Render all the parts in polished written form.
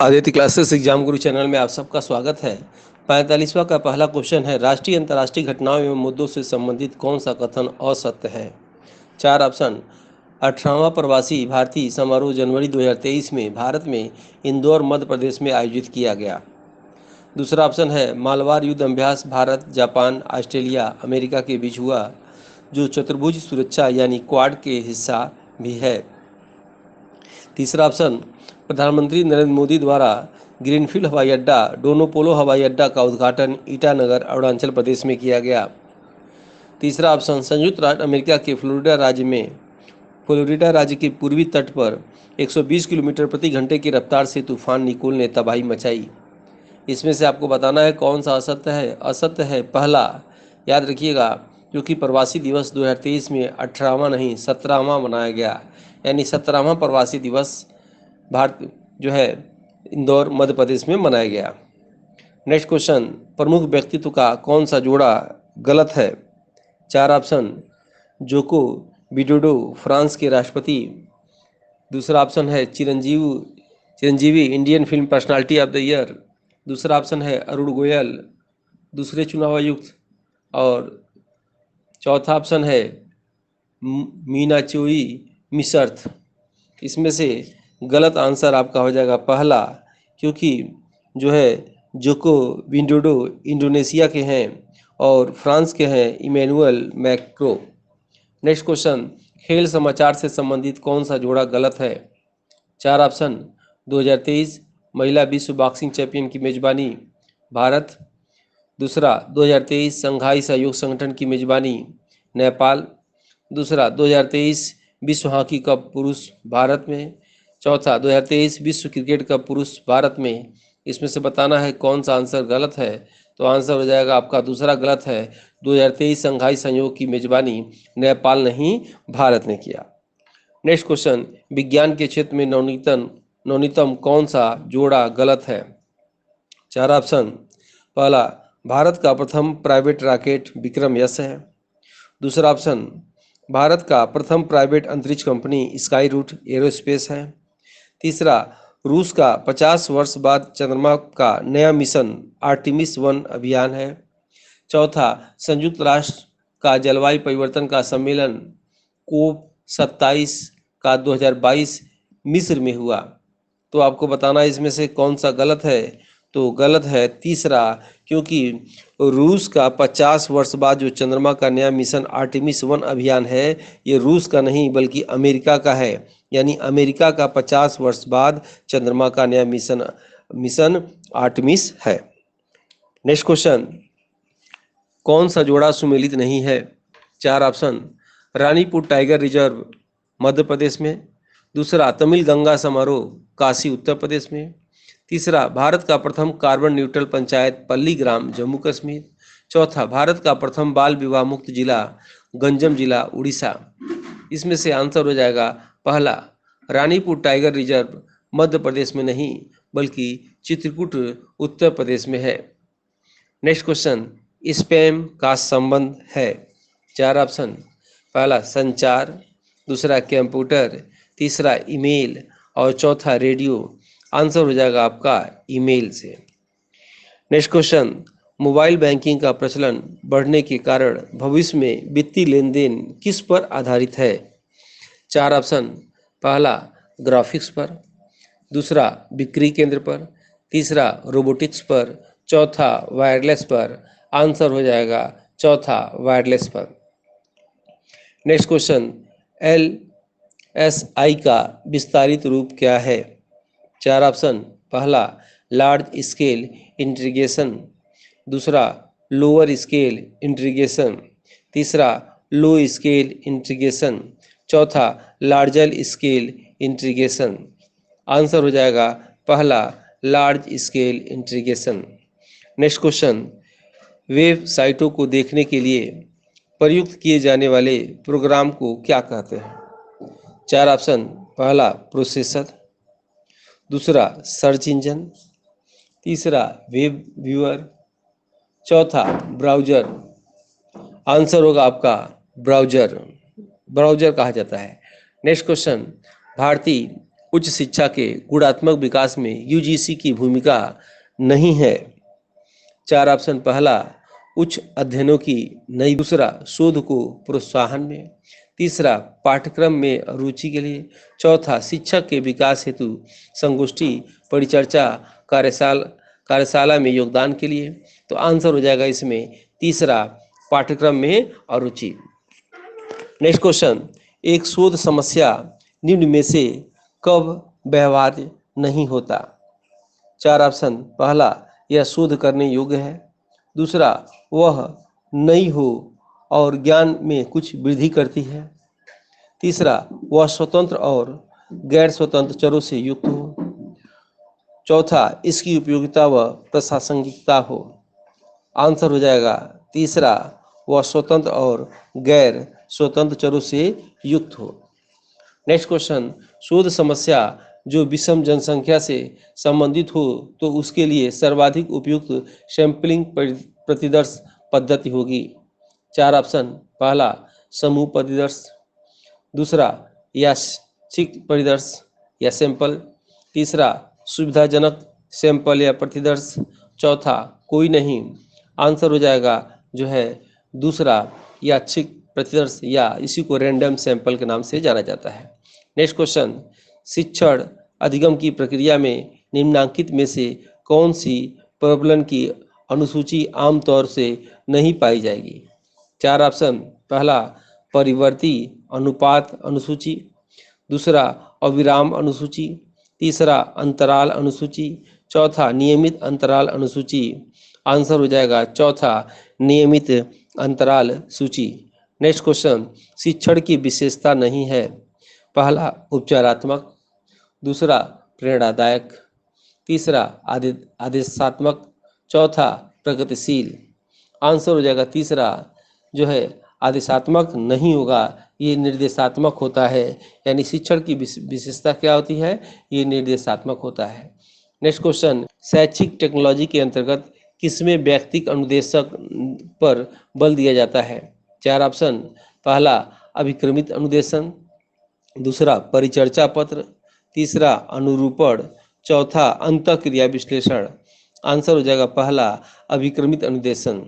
Aditya classes exam गुरु channel में आप सबका स्वागत है। 45वां का पहला क्वेश्चन है, राष्ट्रीय अंतर्राष्ट्रीय घटनाओं एवं मुद्दों से संबंधित कौन सा कथन असत्य है। चार ऑप्शन। 18वां प्रवासी भारतीय समारोह जनवरी 2023 में भारत में इंदौर मध्य प्रदेश में आयोजित किया गया। दूसरा ऑप्शन है, मालवार युद्ध अभ्यास भारत, जापान, ऑस्ट्रेलिया, अमेरिका के बीच हुआ, जो चतुर्भुज सुरक्षा यानी क्वाड के हिस्सा भी है। तीसरा ऑप्शन, प्रधानमंत्री नरेंद्र मोदी द्वारा ग्रीनफील्ड हवाई अड्डा डोनोपोलो हवाई अड्डा का उद्घाटन ईटानगर अरुणाचल प्रदेश में किया गया। तीसरा ऑप्शन, संयुक्त राज्य अमेरिका के फ्लोरिडा राज्य के पूर्वी तट पर 120 किलोमीटर प्रति घंटे की रफ्तार से तूफान निकोल ने तबाही मचाई। इसमें से आपको बताना है कौन सा असत्य है। असत्य है पहला, याद रखिएगा, क्योंकि प्रवासी दिवस 2023 में 18वां नहीं 17वां मनाया गया, यानी 17वां प्रवासी दिवस भारत जो है इंदौर मध्य प्रदेश में मनाया गया। नेक्स्ट क्वेश्चन, प्रमुख व्यक्तित्व का कौन सा जोड़ा गलत है। चार ऑप्शन, जोको विडोडो फ्रांस के राष्ट्रपति। दूसरा ऑप्शन है, Chiranjeevi Indian film personality of the year. दूसरा ऑप्शन है, अरुण गोयल दूसरे चुनाव आयुक्त। और चौथा ऑप्शन है, मीनाचोई मिसर्थ। इसमें से गलत आंसर आपका हो जाएगा पहला, क्योंकि जो है जोको विडोडो इंडोनेशिया के हैं और फ्रांस के हैं इमैनुअल मैक्रो। नेक्स्ट क्वेश्चन, खेल समाचार से संबंधित कौन सा जोड़ा गलत है। चार ऑप्शन, 2023 महिला विश्व बॉक्सिंग चैंपियन की मेजबानी भारत। दूसरा, 2023 संघाई सहयोग संगठन की मेजबानी नेपाल। दूसरा, 2023 विश्व हॉकी कप पुरुष भारत में। चौथा, 2023 विश्व क्रिकेट कप पुरुष भारत में। इसमें से बताना है कौन सा आंसर गलत है। तो आंसर हो जाएगा आपका दूसरा गलत है, 2023 संघाई सहयोग की मेजबानी नेपाल नहीं भारत ने किया। नेक्स्ट क्वेश्चन, विज्ञान के क्षेत्र में नवनीतम कौन सा जोड़ा गलत है। चार ऑप्शन, पहला, भारत का प्रथम प्राइवेट रॉकेट विक्रम यस है। दूसरा ऑप्शन, भारत का प्रथम प्राइवेट अंतरिक्ष कंपनी स्काई रूट एरोस्पेस है। तीसरा, रूस का 50 वर्ष बाद चंद्रमा का नया मिशन आर्टिमिस 1 अभियान है। चौथा, संयुक्त राष्ट्र का जलवायु परिवर्तन का सम्मेलन कोप 27 का 2022 मिस्र में हुआ। तो आपको बताना इसमें से कौन सा गलत है। तो गलत है तीसरा, क्योंकि रूस का 50 वर्ष बाद जो चंद्रमा का नया मिशन आर्टिमिस 1 अभियान है, ये रूस का नहीं बल्कि अमेरिका का है, यानी अमेरिका का 50 वर्ष बाद चंद्रमा का नया मिशन आर्टिमिस है। नेक्स्ट क्वेश्चन, कौन सा जोड़ा सुमेलित नहीं है। चार option, Ranipur tiger reserve Madhya Pradesh में। दूसरा, तमिल गंगा समारोह काशी उत्तर प्रदेश में। तीसरा, भारत का प्रथम कार्बन न्यूट्रल पंचायत पल्लीग्राम जम्मू कश्मीर। चौथा, भारत का प्रथम बाल विवाह मुक्त जिला गंजम जिला उड़ीसा। इसमें से आंसर हो जाएगा पहला, रानीपुर टाइगर रिजर्व मध्य प्रदेश में नहीं बल्कि चित्रकूट उत्तर प्रदेश में है। नेक्स्ट क्वेश्चन, स्पैम का संबंध है। चार ऑप्शन, पहला संचार, दूसरा कंप्यूटर, तीसरा ईमेल और चौथा रेडियो। आंसर हो जाएगा आपका ईमेल से। नेक्स्ट क्वेश्चन, मोबाइल बैंकिंग का प्रचलन बढ़ने के कारण भविष्य में वित्तीय लेन देन किस पर आधारित है। चार ऑप्शन, पहला ग्राफिक्स पर, दूसरा बिक्री केंद्र पर, तीसरा रोबोटिक्स पर, चौथा वायरलेस पर। आंसर हो जाएगा चौथा वायरलेस पर। नेक्स्ट क्वेश्चन, LSI का विस्तारित रूप क्या है। चार ऑप्शन, पहला लार्ज स्केल इंटीग्रेशन, दूसरा लोअर स्केल इंटीग्रेशन, तीसरा लो स्केल इंटीग्रेशन, चौथा लार्जर स्केल इंटीग्रेशन। आंसर हो जाएगा पहला large scale integration. Next question, वेबसाइटों को देखने के लिए प्रयुक्त किए जाने वाले प्रोग्राम को क्या कहते हैं। चार ऑप्शन, पहला प्रोसेसर, दूसरा सर्च इंजन, तीसरा वेब व्यूअर, चौथा ब्राउजर। आंसर होगा आपका ब्राउजर कहा जाता है। नेक्स्ट क्वेश्चन, भारतीय उच्च शिक्षा के गुणात्मक विकास में यूजीसी की भूमिका नहीं है। 4 ऑप्शन, पहला उच्च अध्ययनों की नई, दूसरा शोध को प्रोत्साहन में, तीसरा पाठ्यक्रम में रुचि के लिए, चौथा शिक्षक के विकास हेतु संगोष्ठी परिचर्चा कार्यशाला में योगदान के लिए। तो आंसर हो जाएगा इसमें तीसरा, पाठ्यक्रम में अरुचि। नेक्स्ट क्वेश्चन, एक शोध समस्या निम्न में से कब व्यवहार्य नहीं होता? 4 ऑप्शन, पहला यह शोध करने योग्य है, दूसरा वह नई हो और ज्ञान में कुछ वृद्धि करती है, तीसरा वह स्वतंत्र और गैर स्वतंत्र चरों से युक्त हो, चौथा इसकी उपयोगिता व प्रासंगिकता हो। आंसर हो जाएगा तीसरा, वह स्वतंत्र और गैर स्वतंत्र चरों से युक्त हो। नेक्स्ट क्वेश्चन, शोध समस्या जो विषम जनसंख्या से संबंधित हो तो उसके लिए सर्वाधिक उपयुक्त सैंपलिंग प्रतिदर्श पद्धति होगी। 4 ऑप्शन, पहला समूह परिदर्श, दूसरा यादृच्छिक परिदर्श या सैंपल, तीसरा सुविधाजनक सैंपल या प्रतिदर्श, चौथा कोई नहीं। आंसर हो जाएगा जो है दूसरा, यादृच्छिक प्रतिदर्श या इसी को रैंडम सैंपल के नाम से जाना जाता है। नेक्स्ट क्वेश्चन, शिक्षण अधिगम की प्रक्रिया में निम्नांकित में से कौन सी प्रबलन की अनुसूची आमतौर से नहीं पाई जाएगी? 4 ऑप्शन, पहला परिवर्ती अनुपात अनुसूची, दूसरा अविराम अनुसूची, तीसरा अंतराल अनुसूची, चौथा नियमित अंतराल अनुसूची। आंसर हो जाएगा चौथा, नियमित अंतराल सूची। नेक्स्ट क्वेश्चन, शिक्षण की विशेषता नहीं है, पहला उपचारात्मक, दूसरा प्रेरणादायक, तीसरा आदेशात्मक, चौथा प्रगतिशील। आंसर हो जाएगा तीसरा, जो है आदेशात्मक नहीं होगा, ये निर्देशात्मक होता है। यानी शिक्षण की विशेषता क्या होती है? ये निर्देशात्मक होता है। नेक्स्ट क्वेश्चन, शैक्षिक टेक्नोलॉजी के अंतर्गत किसमें व्यक्तिगत अनुदेशक पर बल दिया जाता है? 4 ऑप्शन, पहला अभिक्रमित अनुदेशन, दूसरा परिचर्चा पत्र, तीसरा अनुरूपण, चौथा अंतःक्रिया विश्लेषण। आंसर हो जाएगा पहला, अभिक्रमित अनुदेशन।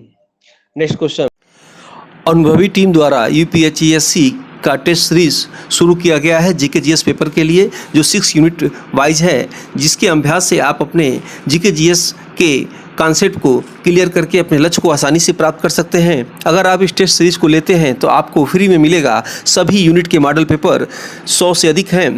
नेक्स्ट क्वेश्चन, अनुभवी टीम द्वारा यूपीएचईएससी का टेस्ट सीरीज शुरू किया गया है जीके-जीएस पेपर के लिए, जो 6 यूनिट वाइज है, जिसके अभ्यास से आप अपने जीके-जीएस के कॉन्सेप्ट को क्लियर करके अपने लक्ष्य को आसानी से प्राप्त कर सकते हैं। अगर आप इस टेस्ट सीरीज को लेते हैं तो आपको फ्री में मिलेगा। सभी यूनिट के मॉडल पेपर 100 से अधिक हैं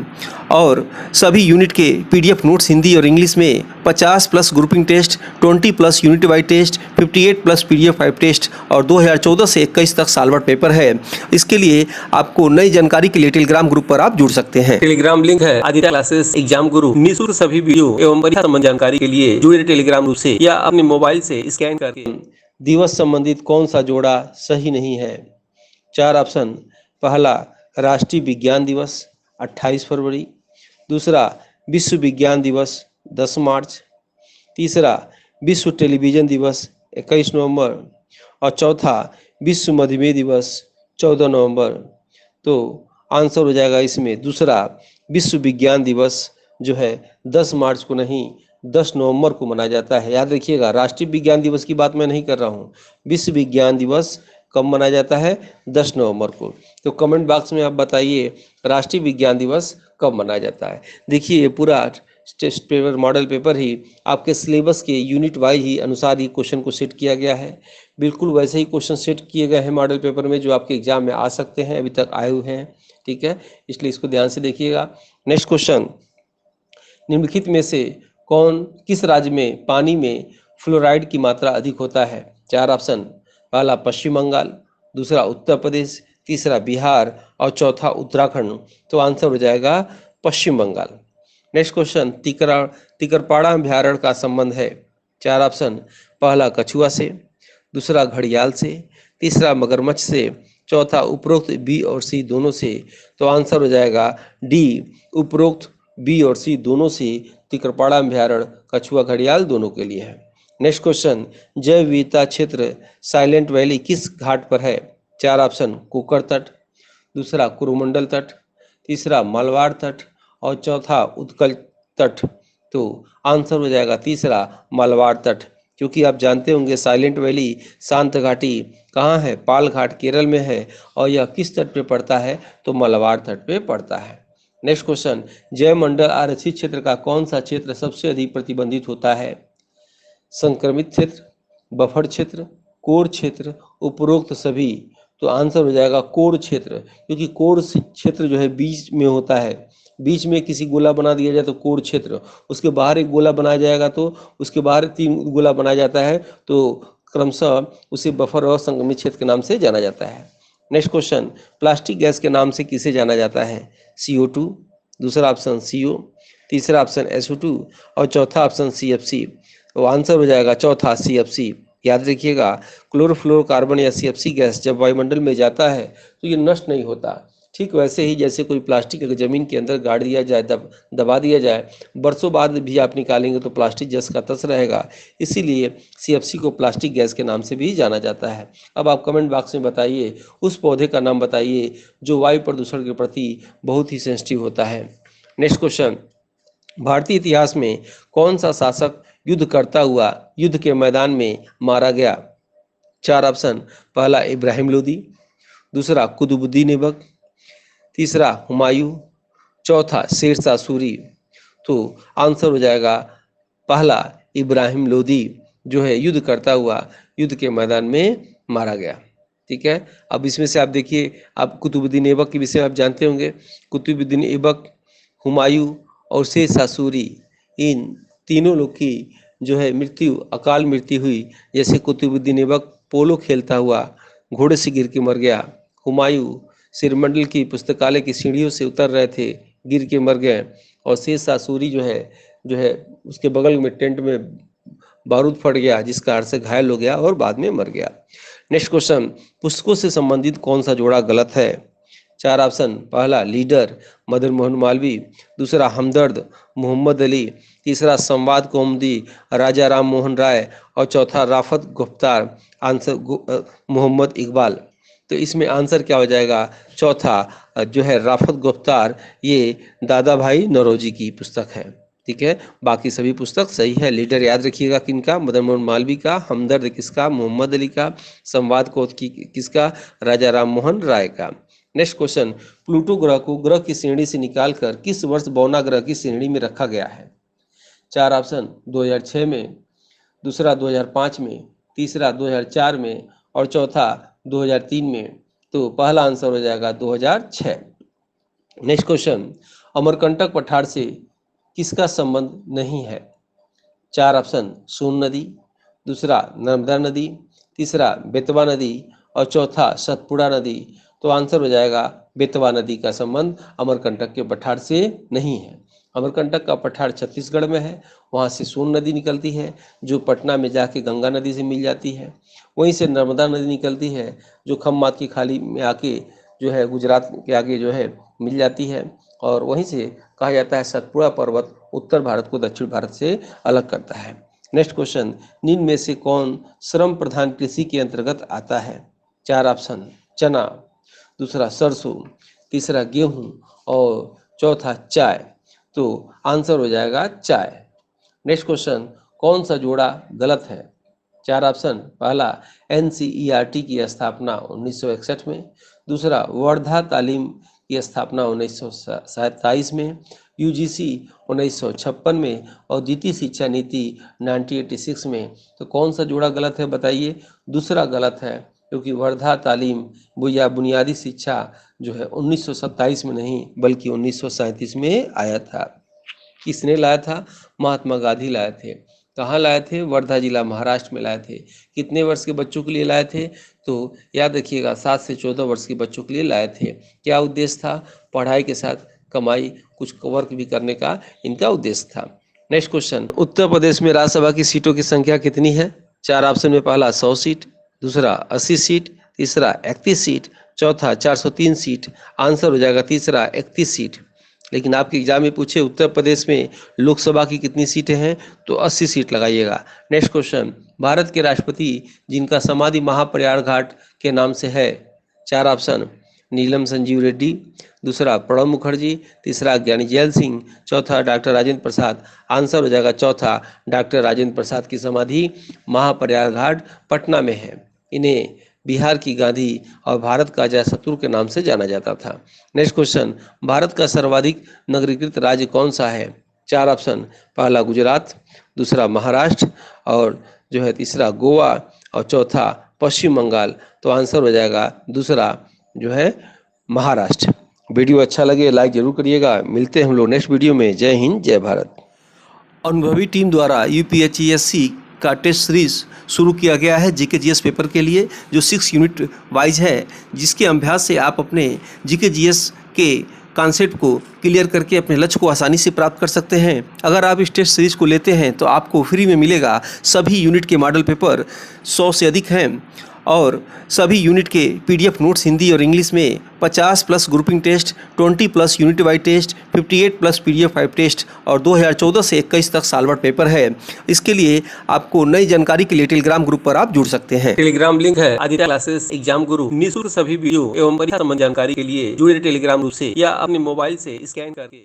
और सभी यूनिट के पीडीएफ नोट्स हिंदी और इंग्लिश में 50+ grouping test, 20+ unit wise test, 58+ PDF 5 test और 2014 से 21 तक सालभर पेपर है। इसके लिए आपको नई जानकारी के लिए टेलीग्राम ग्रुप पर आप जुड़ सकते हैं। टेलीग्राम लिंक है आदित्य क्लासेस एग्जाम गुरु। निःशुल्क सभी वीडियो एवं परीक्षा संबंधी जानकारी के लिए जुड़े टेलीग्राम ग्रुप से या अपने मोबाइल से स्कैन करके। दिवस संबंधित कौन सा जोड़ा सही नहीं है? 4 ऑप्शन, पहला राष्ट्रीय विज्ञान दिवस 28 फरवरी, दूसरा विश्व विज्ञान दिवस 10 मार्च, तीसरा विश्व टेलीविजन दिवस 21 नवंबर और चौथा विश्व मधुमेह दिवस 14 नवंबर। तो आंसर हो जाएगा इसमें दूसरा, विश्व विज्ञान दिवस जो है 10 मार्च को नहीं 10 नवंबर को मनाया जाता है। याद रखिएगा, राष्ट्रीय विज्ञान दिवस की बात मैं नहीं कर रहा हूँ। विश्व विज्ञान दिवस कब मनाया जाता है? 10 नवंबर को। तो कमेंट बॉक्स में आप बताइए राष्ट्रीय विज्ञान दिवस कब मनाया जाता है। देखिए, ये पूरा टेस्ट पेपर मॉडल पेपर ही आपके सिलेबस के यूनिट वाइज ही अनुसार ही क्वेश्चन को सेट किया गया है। बिल्कुल वैसे ही क्वेश्चन सेट किए गए हैं मॉडल पेपर में जो आपके एग्जाम में आ सकते हैं, अभी तक आए हुए हैं। ठीक है, इसलिए इसको ध्यान से देखिएगा। नेक्स्ट क्वेश्चन, निम्नलिखित में से किस राज्य में पानी में फ्लोराइड की मात्रा अधिक होता है? 4 ऑप्शन, पहला पश्चिम बंगाल, दूसरा उत्तर प्रदेश, तीसरा बिहार और चौथा उत्तराखंड। तो आंसर हो जाएगा पश्चिम बंगाल। नेक्स्ट क्वेश्चन, तिकरपाड़ा अभ्यारण्य का संबंध है? 4 ऑप्शन, पहला कछुआ से, दूसरा घड़ियाल से, तीसरा मगरमच्छ से, चौथा उपरोक्त बी और सी दोनों से। तो आंसर हो जाएगा डी, उपरोक्त बी और सी दोनों से। तिकरपाड़ा अभ्यारण्य कछुआ घड़ियाल दोनों के लिए है। नेक्स्ट क्वेश्चन, जैव विविधता क्षेत्र साइलेंट वैली किस घाट पर है? 4 ऑप्शन, कुकर तट, दूसरा कुरुमंडल तट, तीसरा मालवाड़ तट और चौथा उत्कल तट। तो आंसर हो जाएगा तीसरा मालवाड़ तट, क्योंकि आप जानते होंगे साइलेंट वैली शांत घाटी कहाँ है, पाल घाट केरल में है, और यह किस तट पे पड़ता है, तो मालवाड़ तट पे पड़ता है। नेक्स्ट क्वेश्चन, जयमंडल आरक्षित क्षेत्र का कौन सा क्षेत्र सबसे अधिक प्रतिबंधित होता है? संक्रमित क्षेत्र, बफर क्षेत्र, कोर क्षेत्र, उपरोक्त सभी। तो आंसर हो जाएगा कोर क्षेत्र, क्योंकि कोर क्षेत्र जो है बीच में होता है, बीच में किसी गोला बना दिया जाए तो कोर क्षेत्र, उसके बाहर एक गोला बनाया जाएगा तो उसके बाहर 3 गोला बनाया जाता है, तो क्रमशः उसे बफर और संक्रमित क्षेत्र के नाम से जाना जाता है। नेक्स्ट क्वेश्चन, प्लास्टिक गैस के नाम से किसे जाना जाता है? CO2, दूसरा ऑप्शन CO, तीसरा ऑप्शन SO2 और चौथा ऑप्शन CFC। तो आंसर हो जाएगा चौथा CFC। याद रखिएगा, क्लोरोफ्लोरोकार्बन या CFC गैस जब वायुमंडल में जाता है तो ये नष्ट नहीं होता। ठीक वैसे ही जैसे कोई प्लास्टिक अगर जमीन के अंदर गाड़ दिया जाए, दबा दिया जाए, बरसों बाद भी आप निकालेंगे तो प्लास्टिक जस का तस रहेगा। इसीलिए CFC को प्लास्टिक गैस के नाम से भी जाना जाता है। अब आप कमेंट बॉक्स में बताइए, उस पौधे का नाम बताइए जो वायु प्रदूषण के प्रति बहुत ही सेंसिटिव होता है। नेक्स्ट क्वेश्चन, भारतीय इतिहास में कौन सा शासक युद्ध करता हुआ युद्ध के मैदान में मारा गया? 4 ऑप्शन, पहला इब्राहिम लोदी, दूसरा कुतुबुद्दीन ऐबक, तीसरा हुमायूं, चौथा शेरशाह सूरी। तो आंसर हो जाएगा पहला इब्राहिम लोदी, जो है युद्ध करता हुआ युद्ध के मैदान में मारा गया। ठीक है, अब इसमें से आप देखिए, आप कुतुबुद्दीन ऐबक के विषय में आप जानते होंगे। कुतुबुद्दीन ऐबक, हुमायूं और शेरशाह सूरी, इन तीनों लोग की जो है मृत्यु अकाल मृत्यु हुई। जैसे कुतुबुद्दीन ऐबक पोलो खेलता हुआ घोड़े से गिर के मर गया, हुमायूं सिरमंडल की पुस्तकालय की सीढ़ियों से उतर रहे थे, गिर के मर गए, और शेरशाह सूरी जो है उसके बगल में टेंट में बारूद फट गया, जिस कारण से घायल हो गया और बाद में मर गया। नेक्स्ट क्वेश्चन, पुस्तकों से संबंधित कौन सा जोड़ा गलत है? 4 ऑप्शन, पहला लीडर मदन मोहन मालवीय, दूसरा हमदर्द मोहम्मद अली, तीसरा संवाद कौमुदी राजा राम मोहन राय और चौथा राफत गुफ्तार आंसर मोहम्मद इकबाल। तो इसमें आंसर क्या हो जाएगा? चौथा जो है राफत गुफ्तार, ये दादा भाई नौरोजी की पुस्तक है। ठीक है, बाकी सभी पुस्तक सही है। लीडर याद रखिएगा किनका? मदन मोहन मालवीय का, हमदर्द किसका? मोहम्मद अली का, संवाद कौमुदी किसका? राजा राम मोहन राय का। नेक्स्ट क्वेश्चन, प्लूटो ग्रह को ग्रह की श्रेणी से निकालकर किस वर्ष बौना ग्रह की श्रेणी में रखा गया है? 4 ऑप्शन, 2006 में, दूसरा 2005 में, तीसरा 2004 में और चौथा 2003 में। तो पहला आंसर हो जाएगा 2006। नेक्स्ट क्वेश्चन, अमरकंटक पठार से किसका संबंध नहीं है? 4 ऑप्शन, सोन नदी, दूसरा नर्मदा नदी, तीसरा बेतवा नदी और चौथा सतपुड़ा नदी। तो आंसर हो जाएगा बेतवा नदी का संबंध अमरकंटक के पठार से नहीं है। अमरकंटक का पठार छत्तीसगढ़ में है, वहाँ से सोन नदी निकलती है जो पटना में जाके गंगा नदी से मिल जाती है। वहीं से नर्मदा नदी निकलती है जो खम्बात की खाड़ी में आके जो है गुजरात के आगे जो है मिल जाती है, और वहीं से कहा जाता है सतपुड़ा पर्वत उत्तर भारत को दक्षिण भारत से अलग करता है। नेक्स्ट क्वेश्चन, निम्न में से कौन श्रम प्रधान कृषि के अंतर्गत आता है? 4 ऑप्शन, चना, दूसरा सरसों, तीसरा गेहूं और चौथा चाय। तो आंसर हो जाएगा चाय। नेक्स्ट क्वेश्चन, कौन सा जोड़ा गलत है? 4 ऑप्शन, पहला NCERT की स्थापना 1961 में, दूसरा वर्धा तालीम की स्थापना 1927 में, UGC 1956 में और द्वितीय शिक्षा नीति 1986 में। तो कौन सा जोड़ा गलत है बताइए? दूसरा गलत है, क्योंकि वर्धा तालीम या बुनियादी शिक्षा जो है 1927 में नहीं बल्कि 1937 में आया था। किसने लाया था? महात्मा गांधी लाए थे। कहाँ लाए थे? वर्धा जिला महाराष्ट्र में लाए थे। कितने वर्ष के बच्चों के लिए लाए थे? तो याद रखिएगा 7 से 14 वर्ष के बच्चों के लिए लाए थे। क्या उद्देश्य था? पढ़ाई के साथ कमाई, कुछ वर्क भी करने का इनका उद्देश्य था। नेक्स्ट क्वेश्चन, उत्तर प्रदेश में राज्यसभा की सीटों की संख्या कितनी है? 4 ऑप्शन में, पहला 100 सीट, दूसरा 80 सीट, तीसरा 31 सीट, चौथा 403 सीट। आंसर हो जाएगा तीसरा 31 सीट। लेकिन आपके एग्जाम में पूछे उत्तर प्रदेश में लोकसभा की कितनी सीटें हैं, तो 80 सीट लगाइएगा। नेक्स्ट क्वेश्चन, भारत के राष्ट्रपति जिनका समाधि महाप्रयाग घाट के नाम से है? 4 ऑप्शन, नीलम संजीव रेड्डी, दूसरा प्रणब मुखर्जी, तीसरा ज्ञानी जैल सिंह, चौथा डॉक्टर राजेंद्र प्रसाद। आंसर हो जाएगा चौथा, डॉक्टर राजेंद्र प्रसाद की समाधि महाप्रयाग घाट पटना में है। इन्हें बिहार की गांधी और भारत का अजातशत्रु के नाम से जाना जाता था। नेक्स्ट क्वेश्चन, भारत का सर्वाधिक नगरीकृत राज्य कौन सा है? 4 ऑप्शन, पहला गुजरात, दूसरा महाराष्ट्र, और जो है तीसरा गोवा, और चौथा पश्चिम बंगाल। तो आंसर हो जाएगा दूसरा, जो है महाराष्ट्र। वीडियो अच्छा लगे लाइक जरूर करिएगा। मिलते हैं हम लोग नेक्स्ट वीडियो में। जय हिंद, जय भारत। अनुभवी टीम द्वारा यूपीएचईएससी का टेस्ट सीरीज शुरू किया गया है जीके जीएस पेपर के लिए, जो 6 यूनिट वाइज है, जिसके अभ्यास से आप अपने जीके जीएस के कॉन्सेप्ट को क्लियर करके अपने लक्ष्य को आसानी से प्राप्त कर सकते हैं। अगर आप इस टेस्ट सीरीज को लेते हैं तो आपको फ्री में मिलेगा सभी यूनिट के मॉडल पेपर, 100 से अधिक हैं, और सभी यूनिट के पीडीएफ नोट्स हिंदी और इंग्लिश में, 50+ grouping test, 20+ unit wise test, 58+ PDF 5 test, और 2014 से 21 तक सालभर पेपर है। इसके लिए आपको नई जानकारी के लिए टेलीग्राम ग्रुप पर आप जुड़ सकते हैं। टेलीग्राम लिंक है आदित्य क्लासेस एग्जाम गुरु। निःशुल्क सभी वीडियो एवं परीक्षा संबंधी जानकारी के लिए जुड़े टेलीग्राम ग्रुप से या अपने मोबाइल से स्कैन करके